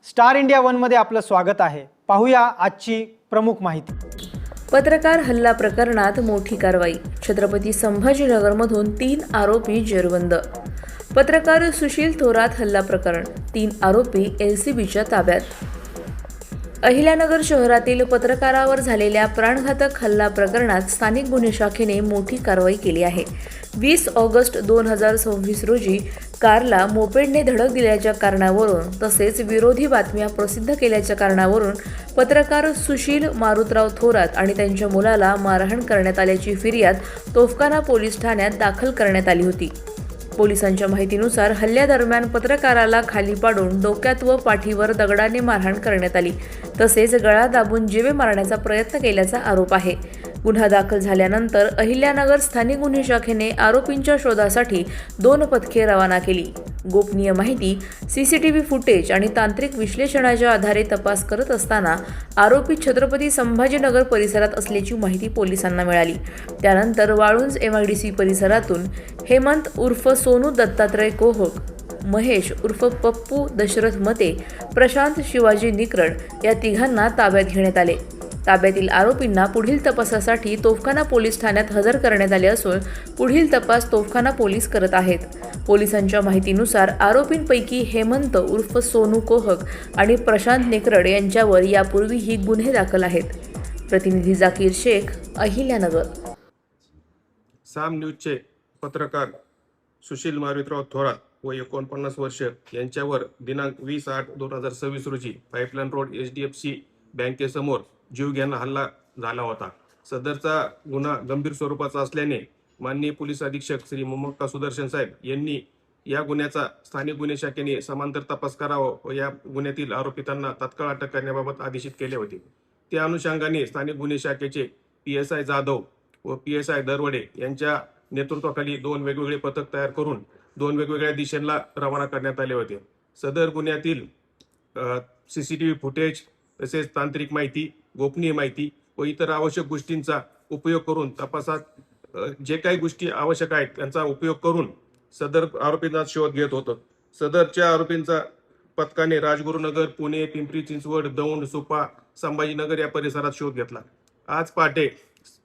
Star India one मध्ये आपलं स्वागत आहे। पाहूया आजची प्रमुख माहिती। पत्रकार हल्ला प्रकरणात मोठी कारवाई। छत्रपती संभाजीनगरमधून 3 आरोपी जेरबंद। पत्रकार सुशील थोरात हल्ला प्रकरण, 3 आरोपी LCBच्या ताब्यात। अहिल्यानगर शहरातील पत्रकारावर झालेल्या प्राणघातक हल्ला प्रकरणात स्थानिक गुन्हे शाखेने मोठी कारवाई केली आहे। 20 ऑगस्ट 2026 रोजी कारला मोपेडने धडक दिल्याच्या कारणावरून तसेच विरोधी बातम्या प्रसिद्ध केल्याच्या कारणावरून पत्रकार सुशील मारुतराव थोरात आणि त्यांच्या मुलाला मारहाण करण्यात आल्याची फिर्याद तोफखाना पोलीस ठाण्यात दाखल करण्यात आली होती। पोलिसांच्या माहितीनुसार हल्ल्यादरम्यान पत्रकाराला खाली पाडून डोक्यात व पाठीवर दगडाने मारहाण करण्यात आली, तसेच गळा दाबून जीवे मारण्याचा प्रयत्न केल्याचा आरोप आहे। गुन्हा दाखल झाल्यानंतर अहिल्यानगर स्थानिक गुन्हे शाखेने आरोपींच्या शोधासाठी 2 पथके रवाना केली। गोपनीय माहिती, CCTV फुटेज आणि तांत्रिक विश्लेषणाच्या आधारे तपास करत असताना आरोपी छत्रपती संभाजीनगर परिसरात असल्याची माहिती पोलिसांना मिळाली। त्यानंतर वाळुंज MIDC परिसरातून हेमंत उर्फ सोनू दत्तात्रय कोहक, महेश उर्फ पप्पू दशरथ मते, प्रशांत शिवाजी निकरड या तिघांना ताब्यात घेण्यात आले। ताब्यातील आरोपींना पुढील तपासासाठी तोफखाना पोलीस ठाण्यात हजर करण्यात आले असून पुढील तपास तोफखाना पोलीस करत आहेत। पोलिसांच्या माहितीनुसार आरोपींपैकी हेमंत उर्फ सोनू कोहक आणि प्रशांत निकरड यांच्यावर यापूर्वीही गुन्हे दाखल आहेत। प्रतिनिधी जाकीर शेख, अहिल्यानगर। साम न्यूजचे पत्रकार सुशील मारुतराव थोरात व 49 वर्ष यांच्यावर दिनांक 20/8/2026 रोजी पाईपलाईन रोड HDFC बँकेसमोर जीवघेणा हल्ला झाला होता। सदरचा गुन्हा गंभीर स्वरूपाचा असल्याने माननीय पोलीस अधीक्षक श्री मोमक्का सुदर्शन साहेब यांनी या गुन्ह्याचा स्थानिक गुन्हे शाखेने समांतर तपास करावा व या गुन्ह्यातील आरोपितांना तात्काळ अटक करण्याबाबत आदेशित केले होते। त्या अनुषंगाने स्थानिक गुन्हे शाखेचे PSI जाधव व PSI दरवडे यांच्या नेतृत्वाखाली 2 वेगवेगळे पथक तयार करून 2 वेगवेगळ्या दिशेला रवाना करण्यात आले होते। सदर गुन्ह्यातील CCTV फुटेज तसेच तांत्रिक माहिती, गोपनीय माहिती व इतर आवश्यक गोष्टींचा उपयोग करून तपासात जे काही गोष्टी आवश्यक आहेत त्यांचा उपयोग करून सदर आरोपींचा शोध घेत होतं। सदरच्या आरोपींचा पथकाने राजगुरुनगर, पुणे, पिंपरी चिंचवड, दौंड, सुपा, संभाजीनगर या परिसरात शोध घेतला। आज पहाटे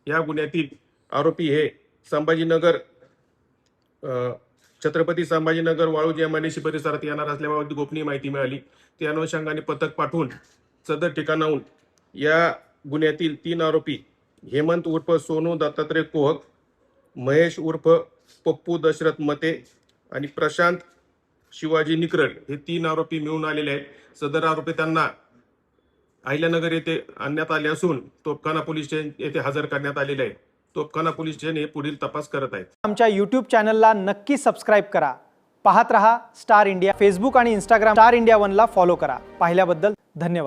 या गुन्ह्यातील आरोपी हे संभाजीनगर छत्रपती संभाजीनगर वाळुंज MIDC परिसरात येणार असल्याबाबत गोपनीय माहिती मिळाली। त्या अनुषंगाने पथक पाठवून सदर ठिकाणाहून या गुन्ह्यातील 3 आरोपी हेमंत उर्फ सोनू दत्तात्रय कोहक, महेश उर्फ पप्पू दशरथ मते आणि प्रशांत शिवाजी निकरड हे 3 आरोपी मिळून आलेले आहेत। सदर आरोपी त्यांना अहिल्यानगर येथे आणण्यात आले असून तोफखाना पोलीस स्टेशन येथे हजर करण्यात आलेले आहे। तोफखाना पोलीस स्टेशन हे पुढील तपास करत आहेत। आमच्या YouTube चॅनलला नक्की सबस्क्राइब करा। पाहत रहा स्टार इंडिया। फेसबुक आणि Instagram स्टार इंडिया वनला फॉलो करा। पाहिल्याबद्दल धन्यवाद।